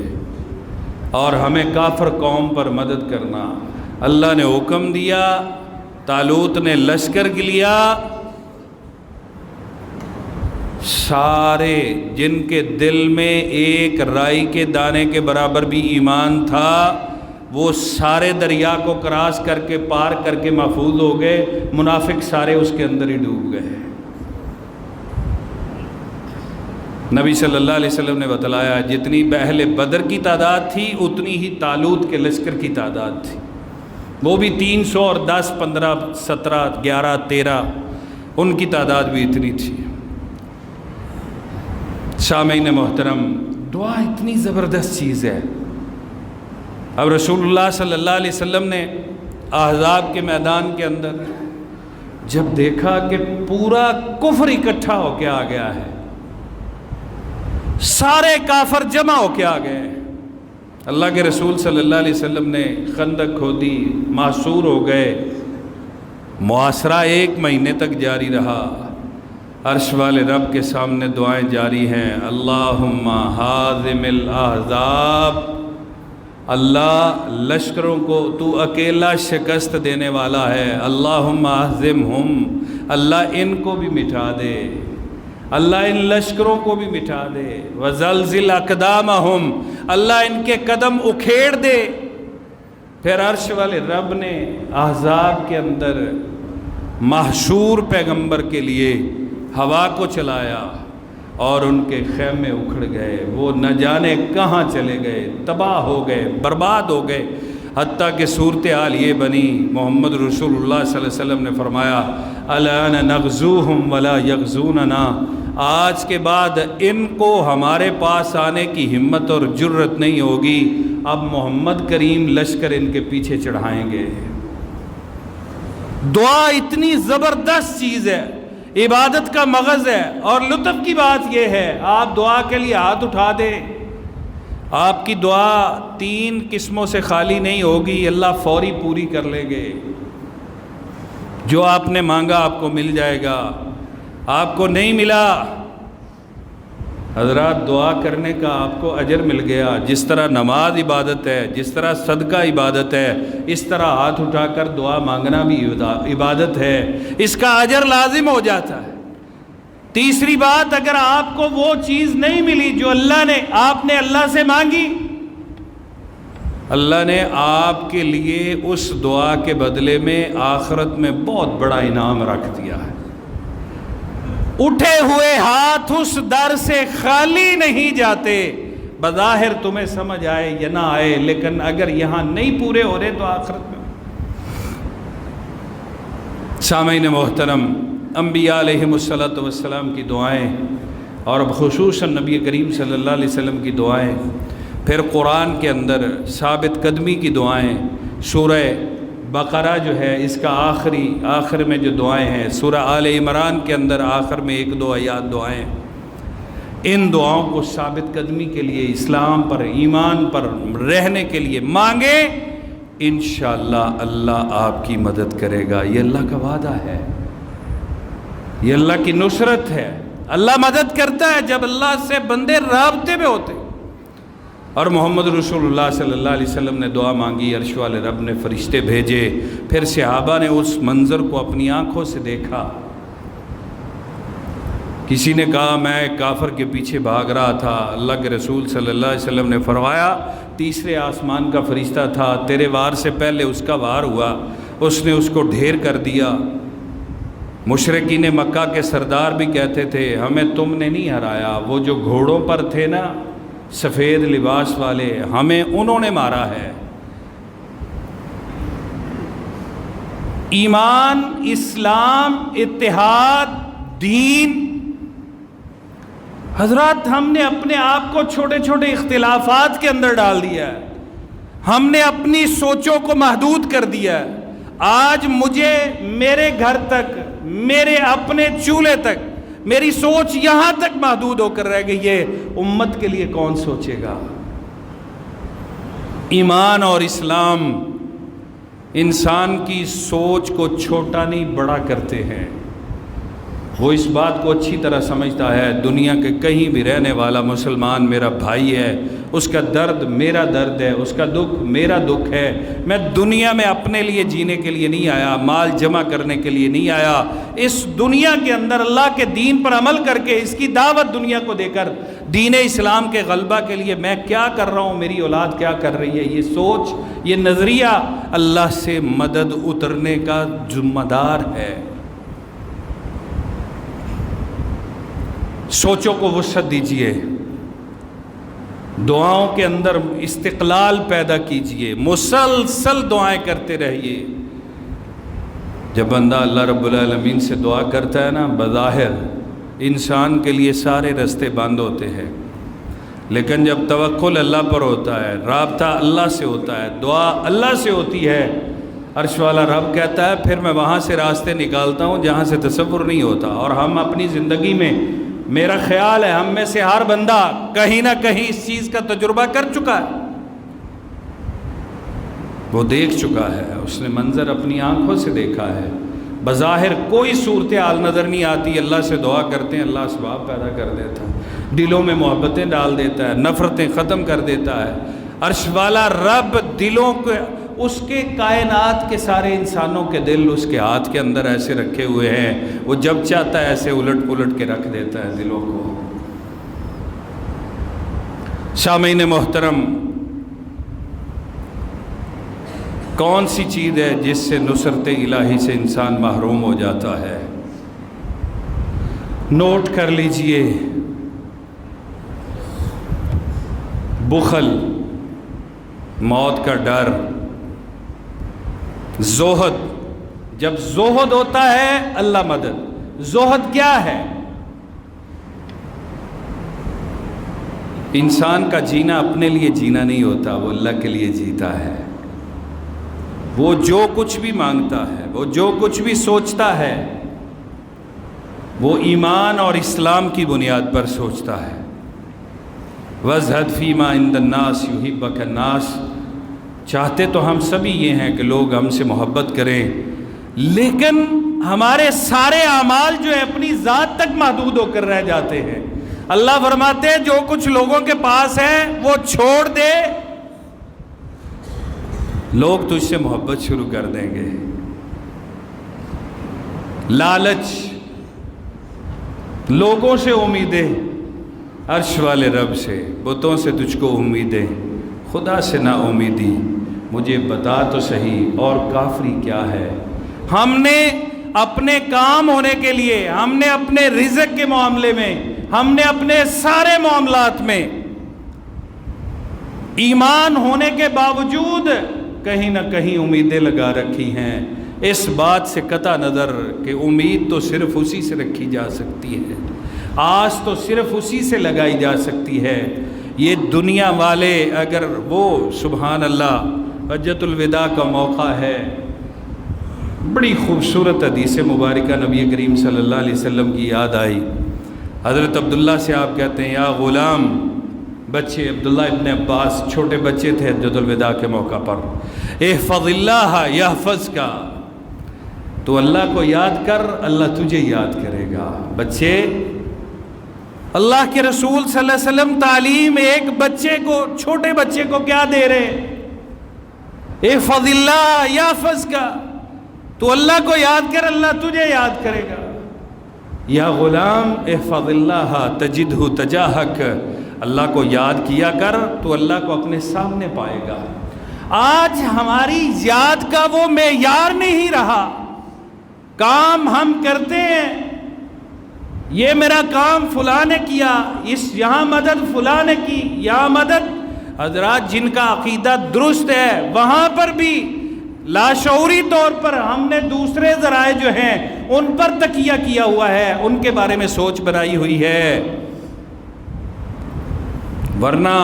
اور ہمیں کافر قوم پر مدد کرنا۔ اللہ نے حکم دیا، طالوت نے لشکر لیا، سارے جن کے دل میں ایک رائی کے دانے کے برابر بھی ایمان تھا، وہ سارے دریا کو کراس کر کے پار کر کے محفوظ ہو گئے، منافق سارے اس کے اندر ہی ڈوب گئے۔ نبی صلی اللہ علیہ وسلم نے بتلایا، جتنی اہل بدر کی تعداد تھی اتنی ہی طالوت کے لشکر کی تعداد تھی، وہ بھی 300 اور 10 15 17 11 13 ان کی تعداد بھی اتنی تھی۔ سامعین محترم، دعا اتنی زبردست چیز ہے۔ اب رسول اللہ صلی اللہ علیہ وسلم نے احزاب کے میدان کے اندر جب دیکھا کہ پورا کفر اکٹھا ہو کے آ گیا ہے، سارے کافر جمع ہو کے آ گئے، اللہ کے رسول صلی اللہ علیہ وسلم نے خندق کھودی، محصور ہو گئے۔ محاصرہ 1 مہینے تک جاری رہا۔ عرش والے رب کے سامنے دعائیں جاری ہیں، اللہم ہازم الاحزاب، اللہ لشکروں کو تو اکیلا شکست دینے والا ہے، اللہم اہزمہم، اللہ ان کو بھی مٹا دے، اللہ ان لشکروں کو بھی مٹا دے، وزلزل اقدامہم، اللہ ان کے قدم اکھیڑ دے۔ پھر عرش والے رب نے احزاب کے اندر محشور پیغمبر کے لیے ہوا کو چلایا اور ان کے خیمے اکھڑ گئے، وہ نہ جانے کہاں چلے گئے، تباہ ہو گئے، برباد ہو گئے، حتیٰ کہ صورتحال یہ بنی، محمد رسول اللہ صلی اللہ علیہ وسلم نے فرمایا الآن نغزوہم ولا یغزوننا، آج کے بعد ان کو ہمارے پاس آنے کی ہمت اور جرت نہیں ہوگی، اب محمد کریم لشکر ان کے پیچھے چڑھائیں گے۔ دعا اتنی زبردست چیز ہے، عبادت کا مغز ہے، اور لطف کی بات یہ ہے آپ دعا کے لیے ہاتھ اٹھا دیں، آپ کی دعا 3 قسموں سے خالی نہیں ہوگی، اللہ فوری پوری کر لیں گے۔ جو آپ نے مانگا آپ کو مل جائے گا، آپ کو نہیں ملا حضرات دعا کرنے کا آپ کو اجر مل گیا، جس طرح نماز عبادت ہے، جس طرح صدقہ عبادت ہے، اس طرح ہاتھ اٹھا کر دعا مانگنا بھی عبادت ہے، اس کا اجر لازم ہو جاتا ہے۔ تیسری بات، اگر آپ کو وہ چیز نہیں ملی جو آپ نے اللہ سے مانگی، اللہ نے آپ کے لیے اس دعا کے بدلے میں آخرت میں بہت بڑا انعام رکھ دیا ہے۔ اٹھے ہوئے ہاتھ اس در سے خالی نہیں جاتے، بظاہر تمہیں سمجھ آئے یا نہ آئے، لیکن اگر یہاں نہیں پورے ہو رہے تو آخرت میں۔ سامعین محترم، انبیاء علیہم السلام کی دعائیں، اور خصوصاً نبی کریم صلی اللہ علیہ وسلم کی دعائیں، پھر قرآن کے اندر ثابت قدمی کی دعائیں، سورہ بقرہ جو ہے اس کا آخر میں جو دعائیں ہیں، سورہ آل عمران کے اندر آخر میں 1-2 آیات دعائیں، ان دعاؤں کو ثابت قدمی کے لیے، اسلام پر، ایمان پر رہنے کے لیے مانگیں، انشاءاللہ اللہ آپ کی مدد کرے گا۔ یہ اللہ کا وعدہ ہے، یہ اللہ کی نصرت ہے۔ اللہ مدد کرتا ہے جب اللہ سے بندے رابطے میں ہوتے۔ اور محمد رسول اللہ صلی اللہ علیہ وسلم نے دعا مانگی، عرش والے رب نے فرشتے بھیجے، پھر صحابہ نے اس منظر کو اپنی آنکھوں سے دیکھا۔ کسی نے کہا میں کافر کے پیچھے بھاگ رہا تھا، اللہ کے رسول صلی اللہ علیہ وسلم نے فرمایا تیسرے آسمان کا فرشتہ تھا، تیرے وار سے پہلے اس کا وار ہوا، اس نے اس کو ڈھیر کر دیا۔ مشرکین مکہ کے سردار بھی کہتے تھے ہمیں تم نے نہیں ہرایا، وہ جو گھوڑوں پر تھے نا سفید لباس والے، ہمیں انہوں نے مارا ہے۔ ایمان، اسلام، اتحاد، دین، حضرات ہم نے اپنے آپ کو چھوٹے چھوٹے اختلافات کے اندر ڈال دیا ہے، ہم نے اپنی سوچوں کو محدود کر دیا ہے۔ آج مجھے میرے گھر تک، میرے اپنے چولہے تک، میری سوچ یہاں تک محدود ہو کر رہ گئی ہے، امت کے لیے کون سوچے گا؟ ایمان اور اسلام انسان کی سوچ کو چھوٹا نہیں بڑا کرتے ہیں۔ وہ اس بات کو اچھی طرح سمجھتا ہے دنیا کے کہیں بھی رہنے والا مسلمان میرا بھائی ہے، اس کا درد میرا درد ہے، اس کا دکھ میرا دکھ ہے۔ میں دنیا میں اپنے لیے جینے کے لیے نہیں آیا، مال جمع کرنے کے لیے نہیں آیا، اس دنیا کے اندر اللہ کے دین پر عمل کر کے، اس کی دعوت دنیا کو دے کر، دین اسلام کے غلبہ کے لیے میں کیا کر رہا ہوں، میری اولاد کیا کر رہی ہے۔ یہ سوچ، یہ نظریہ اللہ سے مدد اترنے کا ذمہ دار ہے۔ سوچوں کو وسعت دیجئے، دعاؤں کے اندر استقلال پیدا کیجئے، مسلسل دعائیں کرتے رہیے۔ جب بندہ اللہ رب العالمین سے دعا کرتا ہے نا، بظاہر انسان کے لیے سارے راستے بند ہوتے ہیں، لیکن جب توکل اللہ پر ہوتا ہے، رابطہ اللہ سے ہوتا ہے، دعا اللہ سے ہوتی ہے، عرش والا رب کہتا ہے پھر میں وہاں سے راستے نکالتا ہوں جہاں سے تصور نہیں ہوتا۔ اور ہم اپنی زندگی میں، میرا خیال ہے ہم میں سے ہر بندہ کہیں نہ کہیں اس چیز کا تجربہ کر چکا ہے، وہ دیکھ چکا ہے، اس نے منظر اپنی آنکھوں سے دیکھا ہے۔ بظاہر کوئی صورتحال نظر نہیں آتی، اللہ سے دعا کرتے ہیں، اللہ اسباب پیدا کر دیتا ہے، دلوں میں محبتیں ڈال دیتا ہے، نفرتیں ختم کر دیتا ہے۔ عرش والا رب دلوں کو، اس کے کائنات کے سارے انسانوں کے دل اس کے ہاتھ کے اندر ایسے رکھے ہوئے ہیں، وہ جب چاہتا ہے ایسے الٹ پلٹ کے رکھ دیتا ہے دلوں کو۔ سامعین محترم، کون سی چیز ہے جس سے نصرت الہی سے انسان محروم ہو جاتا ہے؟ نوٹ کر لیجئے، بخل، موت کا ڈر، زہد۔ جب زہد ہوتا ہے اللہ مدد۔ زہد کیا ہے؟ انسان کا جینا اپنے لیے جینا نہیں ہوتا، وہ اللہ کے لیے جیتا ہے۔ وہ جو کچھ بھی مانگتا ہے، وہ جو کچھ بھی سوچتا ہے، وہ ایمان اور اسلام کی بنیاد پر سوچتا ہے۔ وَازْهَدْ فِي مَا عِندَ النَّاسِ يُحِبَّكَ النَّاسِ۔ چاہتے تو ہم سبھی یہ ہیں کہ لوگ ہم سے محبت کریں، لیکن ہمارے سارے اعمال جو ہیں اپنی ذات تک محدود ہو کر رہ جاتے ہیں۔ اللہ فرماتے ہیں جو کچھ لوگوں کے پاس ہے وہ چھوڑ دے، لوگ تجھ سے محبت شروع کر دیں گے۔ لالچ، لوگوں سے امیدیں، عرش والے رب سے، بتوں سے تجھ کو امیدیں، خدا سے نا امیدی، مجھے بتا تو صحیح اور کافری کیا ہے۔ ہم نے اپنے کام ہونے کے لیے، ہم نے اپنے رزق کے معاملے میں، ہم نے اپنے سارے معاملات میں ایمان ہونے کے باوجود کہیں نہ کہیں امیدیں لگا رکھی ہیں، اس بات سے قطع نظر کہ امید تو صرف اسی سے رکھی جا سکتی ہے، آس تو صرف اسی سے لگائی جا سکتی ہے۔ یہ دنیا والے اگر وہ سبحان اللہ، حجۃ الوداع کا موقع ہے، بڑی خوبصورت حدیث مبارکہ نبی کریم صلی اللہ علیہ وسلم کی یاد آئی۔ حضرت عبداللہ سے آپ کہتے ہیں یا غلام، بچے عبداللہ ابن عباس چھوٹے بچے تھے حجۃ الوداع کے موقع پر، احفظ اللہ یحفظک، تو اللہ کو یاد کر اللہ تجھے یاد کرے گا۔ بچے، اللہ کے رسول صلی اللہ علیہ وسلم تعلیم ایک بچے کو، چھوٹے بچے کو کیا دے رہے؟ احفظ اللہ یحفظک، تو اللہ کو یاد کر اللہ تجھے یاد کرے گا۔ یا غلام احفظ اللہ تجدہ تجاہک، اللہ کو یاد کیا کر تو اللہ کو اپنے سامنے پائے گا۔ آج ہماری یاد کا وہ معیار نہیں رہا، کام ہم کرتے ہیں، یہ میرا کام فلاں نے کیا، اس یہاں مدد فلاں نے کی، یہاں مدد۔ حضرات جن کا عقیدہ درست ہے وہاں پر بھی لاشعوری طور پر ہم نے دوسرے ذرائع جو ہیں ان پر تکیہ کیا ہوا ہے، ان کے بارے میں سوچ بنائی ہوئی ہے۔ ورنہ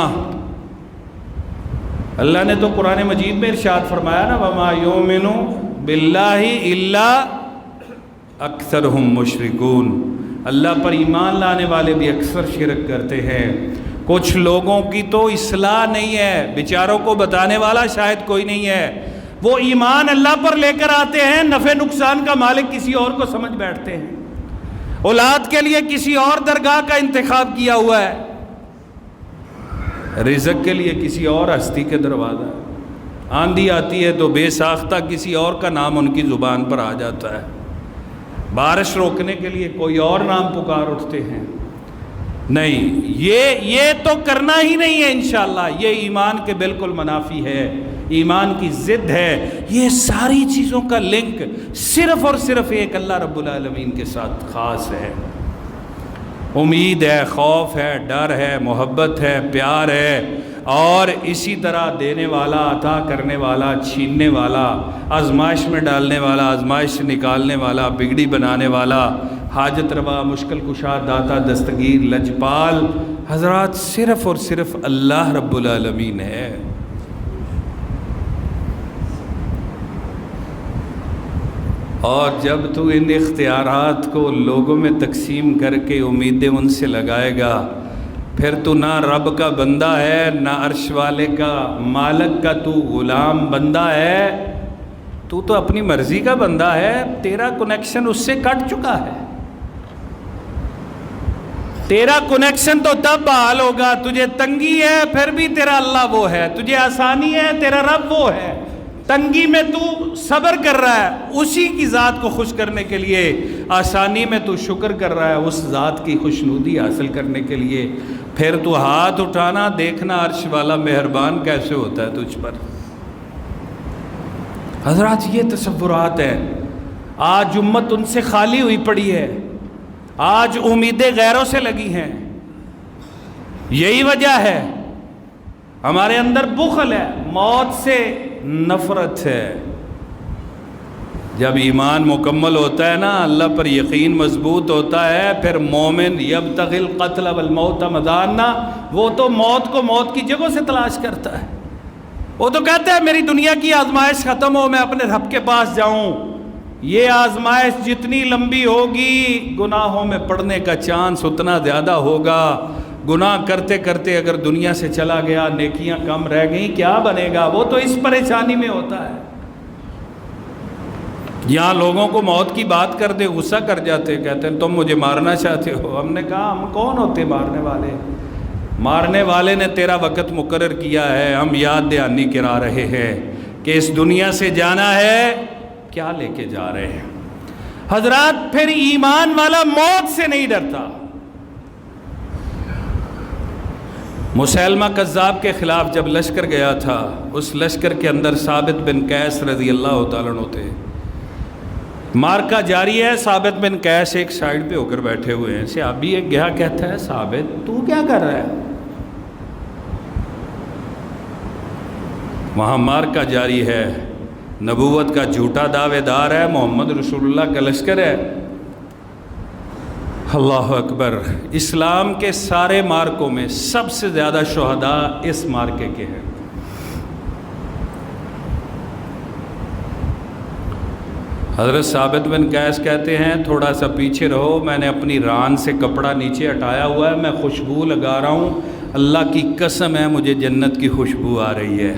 اللہ نے تو قرآن مجید میں ارشاد فرمایا نا وَمَا يُؤْمِنُ بِاللَّهِ إِلَّا أَكْثَرُهُمْ مُشْرِكُونَ، اللہ پر ایمان لانے والے بھی اکثر شرک کرتے ہیں۔ کچھ لوگوں کی تو اصلاح نہیں ہے، بیچاروں کو بتانے والا شاید کوئی نہیں ہے، وہ ایمان اللہ پر لے کر آتے ہیں، نفع نقصان کا مالک کسی اور کو سمجھ بیٹھتے ہیں، اولاد کے لیے کسی اور درگاہ کا انتخاب کیا ہوا ہے، رزق کے لیے کسی اور ہستی کے دروازہ، آندھی آتی ہے تو بے ساختہ کسی اور کا نام ان کی زبان پر آ جاتا ہے، بارش روکنے کے لیے کوئی اور نام پکار اٹھتے ہیں۔ نہیں، یہ تو کرنا ہی نہیں ہے انشاءاللہ، یہ ایمان کے بالکل منافی ہے، ایمان کی ضد ہے۔ یہ ساری چیزوں کا لنک صرف اور صرف ایک اللہ رب العالمین کے ساتھ خاص ہے۔ امید ہے، خوف ہے، ڈر ہے، محبت ہے، پیار ہے، اور اسی طرح دینے والا، عطا کرنے والا، چھیننے والا، آزمائش میں ڈالنے والا، آزمائش سے نکالنے والا، بگڑی بنانے والا، حاجت روا، مشکل کشا، داتا، دستگیر، لجپال، حضرات صرف اور صرف اللہ رب العالمین ہے۔ اور جب تو ان اختیارات کو لوگوں میں تقسیم کر کے امیدیں ان سے لگائے گا، پھر تو نہ رب کا بندہ ہے، نہ عرش والے کا مالک کا تو غلام بندہ ہے، تو اپنی مرضی کا بندہ ہے، تیرا کنیکشن اس سے کٹ چکا ہے۔ تیرا کنیکشن تو تب بحال ہوگا، تجھے تنگی ہے پھر بھی تیرا اللہ وہ ہے، تجھے آسانی ہے تیرا رب وہ ہے، تنگی میں تو صبر کر رہا ہے اسی کی ذات کو خوش کرنے کے لیے، آسانی میں تو شکر کر رہا ہے اس ذات کی خوشنودی حاصل کرنے کے لیے، پھر تو ہاتھ اٹھانا، دیکھنا عرش والا مہربان کیسے ہوتا ہے تجھ پر۔ حضرات یہ تصورات ہیں، آج امت ان سے خالی ہوئی پڑی ہے، آج امیدیں غیروں سے لگی ہیں، یہی وجہ ہے، ہمارے اندر بخل ہے، موت سے نفرت ہے۔ جب ایمان مکمل ہوتا ہے نا، اللہ پر یقین مضبوط ہوتا ہے، پھر مومن یبتغی القتل والموت مضانہ، وہ تو موت کو موت کی جگہوں سے تلاش کرتا ہے، وہ تو کہتا ہے میری دنیا کی آزمائش ختم ہو، میں اپنے رب کے پاس جاؤں، یہ آزمائش جتنی لمبی ہوگی گناہوں میں پڑنے کا چانس اتنا زیادہ ہوگا، گناہ کرتے کرتے اگر دنیا سے چلا گیا، نیکیاں کم رہ گئیں، کیا بنے گا؟ وہ تو اس پریشانی میں ہوتا ہے۔ یہاں لوگوں کو موت کی بات کر دے غصہ کر جاتے، کہتے ہیں تم مجھے مارنا چاہتے ہو۔ ہم نے کہا ہم کون ہوتے مارنے والے؟ مارنے والے نے تیرا وقت مقرر کیا ہے، ہم یاد دہانی کرا رہے ہیں کہ اس دنیا سے جانا ہے، کیا لے کے جا رہے ہیں؟ حضرات پھر ایمان والا موت سے نہیں ڈرتا۔ مسیلمہ کذاب کے خلاف جب لشکر گیا تھا، اس لشکر کے اندر ثابت بن قیس رضی اللہ تعالیٰ عنہ تھے۔ مارکا جاری ہے، ثابت بن قیس ایک سائیڈ پہ ہو کر بیٹھے ہوئے ہیں، صحابی ایک گیا کہتا ہے ثابت تو کیا کر رہا ہے؟ وہاں مارکا جاری ہے، نبوت کا جھوٹا دعوے دار ہے، محمد رسول اللہ کا لشکر ہے۔ اللہ اکبر، اسلام کے سارے مارکوں میں سب سے زیادہ شہداء اس مارکے کے ہیں۔ حضرت ثابت بن قیس کہتے ہیں تھوڑا سا پیچھے رہو، میں نے اپنی ران سے کپڑا نیچے ہٹایا ہوا ہے، میں خوشبو لگا رہا ہوں، اللہ کی قسم ہے مجھے جنت کی خوشبو آ رہی ہے،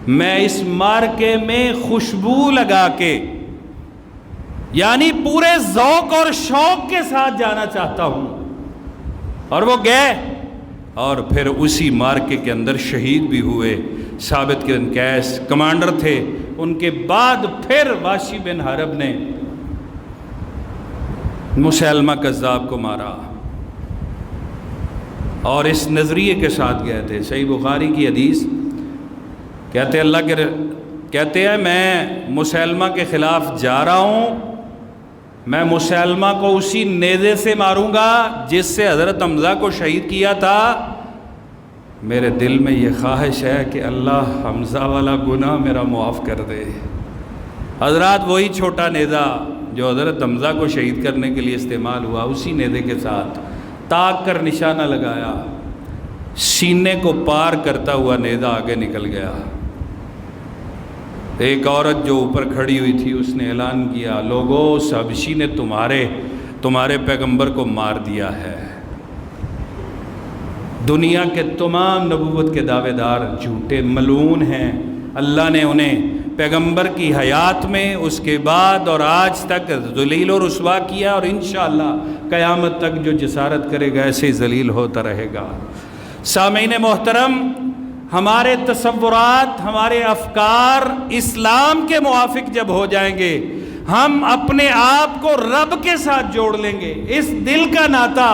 میں اس مارکے میں خوشبو لگا کے یعنی پورے ذوق اور شوق کے ساتھ جانا چاہتا ہوں۔ اور وہ گئے اور پھر اسی مارکے کے اندر شہید بھی ہوئے۔ ثابت بن قیس کمانڈر تھے، ان کے بعد پھر واشی بن حرب نے مسیلمہ کذاب کو مارا، اور اس نظریے کے ساتھ گئے تھے۔ صحیح بخاری کی حدیث کہتے ہیں میں مسیلمہ کے خلاف جا رہا ہوں، میں مسیلمہ کو اسی نیزے سے ماروں گا جس سے حضرت حمزہ کو شہید کیا تھا، میرے دل میں یہ خواہش ہے کہ اللہ حمزہ والا گناہ میرا معاف کر دے۔ حضرات وہی چھوٹا نیزہ جو حضرت حمزہ کو شہید کرنے کے لیے استعمال ہوا، اسی نیزے کے ساتھ تاک کر نشانہ لگایا، سینے کو پار کرتا ہوا نیزہ آگے نکل گیا۔ ایک عورت جو اوپر کھڑی ہوئی تھی اس نے اعلان کیا، لوگو حبشی نے تمہارے پیغمبر کو مار دیا ہے۔ دنیا کے تمام نبوت کے دعوے دار جھوٹے ملعون ہیں، اللہ نے انہیں پیغمبر کی حیات میں، اس کے بعد اور آج تک ذلیل و رسوا کیا، اور انشاءاللہ قیامت تک جو جسارت کرے گا ایسے ذلیل ہوتا رہے گا۔ سامعین محترم، ہمارے تصورات، ہمارے افکار اسلام کے موافق جب ہو جائیں گے، ہم اپنے آپ کو رب کے ساتھ جوڑ لیں گے۔ اس دل کا ناطہ،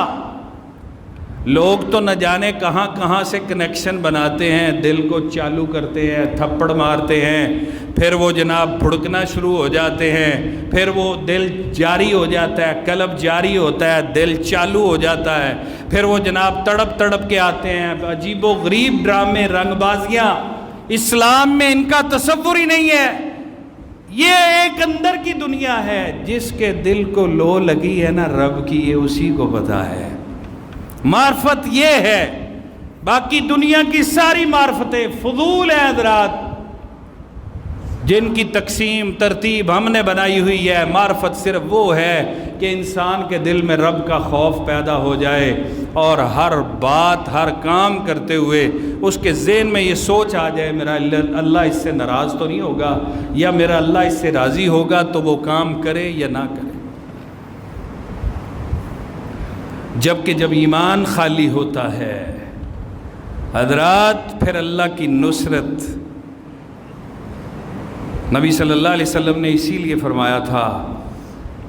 لوگ تو نہ جانے کہاں کہاں سے کنیکشن بناتے ہیں، دل کو چالو کرتے ہیں، تھپڑ مارتے ہیں، پھر وہ جناب پھڑکنا شروع ہو جاتے ہیں، پھر وہ دل جاری ہو جاتا ہے، قلب جاری ہوتا ہے، دل چالو ہو جاتا ہے، پھر وہ جناب تڑپ تڑپ کے آتے ہیں۔ عجیب و غریب ڈرامے، رنگ بازیاں اسلام میں ان کا تصور ہی نہیں ہے۔ یہ ایک اندر کی دنیا ہے، جس کے دل کو لو لگی ہے نا رب کی، یہ اسی کو پتہ ہے۔ معرفت یہ ہے، باقی دنیا کی ساری معرفتیں فضول ہیں حضرات، جن کی تقسیم ترتیب ہم نے بنائی ہوئی ہے۔ معرفت صرف وہ ہے کہ انسان کے دل میں رب کا خوف پیدا ہو جائے، اور ہر بات، ہر کام کرتے ہوئے اس کے ذہن میں یہ سوچ آ جائے میرا اللہ اس سے ناراض تو نہیں ہوگا، یا میرا اللہ اس سے راضی ہوگا تو وہ کام کرے یا نہ کرے۔ جبکہ جب ایمان خالی ہوتا ہے حضرات پھر اللہ کی نصرت، نبی صلی اللہ علیہ وسلم نے اسی لیے فرمایا تھا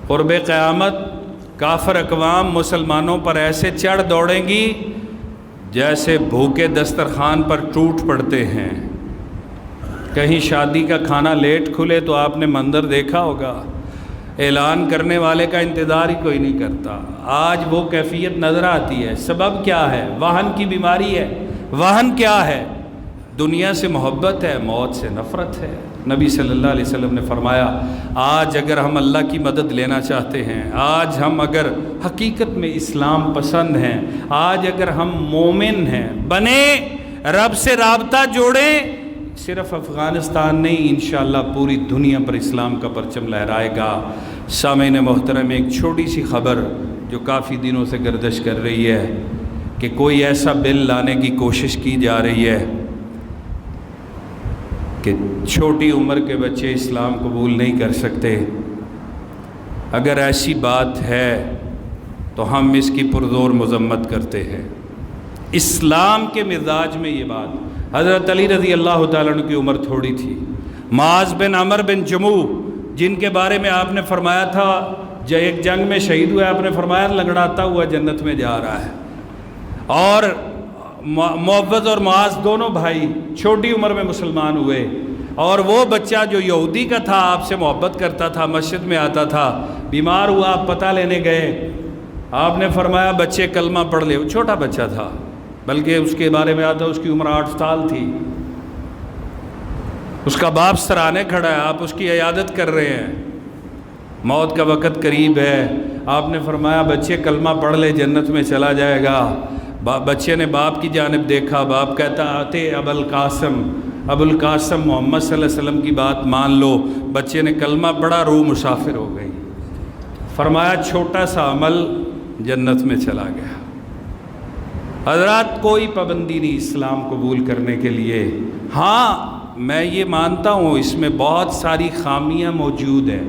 قرب قیامت کافر اقوام مسلمانوں پر ایسے چڑھ دوڑیں گی جیسے بھوکے دسترخوان پر ٹوٹ پڑتے ہیں۔ کہیں شادی کا کھانا لیٹ کھلے تو آپ نے منظر دیکھا ہوگا، اعلان کرنے والے کا انتظار ہی کوئی نہیں کرتا۔ آج وہ کیفیت نظر آتی ہے۔ سبب کیا ہے؟ وہن کی بیماری ہے۔ وہن کیا ہے؟ دنیا سے محبت ہے، موت سے نفرت ہے۔ نبی صلی اللہ علیہ وسلم نے فرمایا آج اگر ہم اللہ کی مدد لینا چاہتے ہیں، آج ہم اگر حقیقت میں اسلام پسند ہیں، آج اگر ہم مومن ہیں، بنے رب سے رابطہ جوڑیں، صرف افغانستان نہیں انشاءاللہ پوری دنیا پر اسلام کا پرچم لہرائے گا۔ سامعین محترم، ایک چھوٹی سی خبر جو کافی دنوں سے گردش کر رہی ہے کہ کوئی ایسا بل لانے کی کوشش کی جا رہی ہے کہ چھوٹی عمر کے بچے اسلام قبول نہیں کر سکتے۔ اگر ایسی بات ہے تو ہم اس کی پرزور مذمت کرتے ہیں۔ اسلام کے مزاج میں یہ بات، حضرت علی رضی اللہ تعالیٰ عنہ کی عمر تھوڑی تھی، معاذ بن عمر بن جموح جن کے بارے میں آپ نے فرمایا تھا ایک جنگ میں شہید ہوا، آپ نے فرمایا لنگڑاتا ہوا جنت میں جا رہا ہے، اور معوذ اور معاذ دونوں بھائی چھوٹی عمر میں مسلمان ہوئے، اور وہ بچہ جو یہودی کا تھا آپ سے محبت کرتا تھا، مسجد میں آتا تھا، بیمار ہوا، آپ پتہ لینے گئے، آپ نے فرمایا بچے کلمہ پڑھ لے۔ وہ چھوٹا بچہ تھا، بلکہ اس کے بارے میں آتا اس کی عمر 8 سال تھی، اس کا باپ سرانے کھڑا ہے، آپ اس کی عیادت کر رہے ہیں، موت کا وقت قریب ہے، آپ نے فرمایا بچے کلمہ پڑھ لے جنت میں چلا جائے گا۔ بچے نے باپ کی جانب دیکھا، باپ کہتا آتے ابو القاسم محمد صلی اللہ علیہ وسلم کی بات مان لو۔ بچے نے کلمہ پڑھا، روح مسافر ہو گئی۔ فرمایا چھوٹا سا عمل جنت میں چلا گیا۔ حضرات کوئی پابندی نہیں اسلام قبول کرنے کے لیے۔ ہاں میں یہ مانتا ہوں اس میں بہت ساری خامیاں موجود ہیں،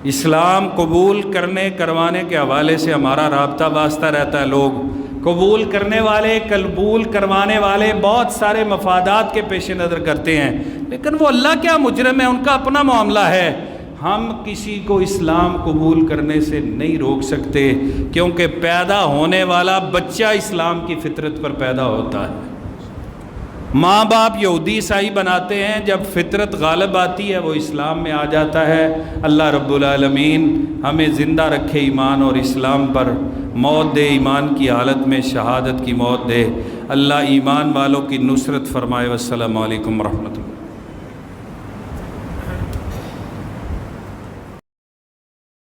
اسلام قبول کروانے کے حوالے سے ہمارا رابطہ واسطہ رہتا ہے، لوگ قبول کرنے والے قبول کروانے والے بہت سارے مفادات کے پیش نظر کرتے ہیں، لیکن وہ اللہ کیا مجرم ہے، ان کا اپنا معاملہ ہے۔ ہم کسی کو اسلام قبول کرنے سے نہیں روک سکتے، کیونکہ پیدا ہونے والا بچہ اسلام کی فطرت پر پیدا ہوتا ہے۔ ماں باپ یہودی عیسائی بناتے ہیں، جب فطرت غالب آتی ہے وہ اسلام میں آ جاتا ہے۔ اللہ رب العالمین ہمیں زندہ رکھے ایمان اور اسلام پر، موت دے ایمان کی حالت میں، شہادت کی موت دے۔ اللہ ایمان والوں کی نصرت فرمائے۔ والسلام علیکم ورحمۃ اللہ۔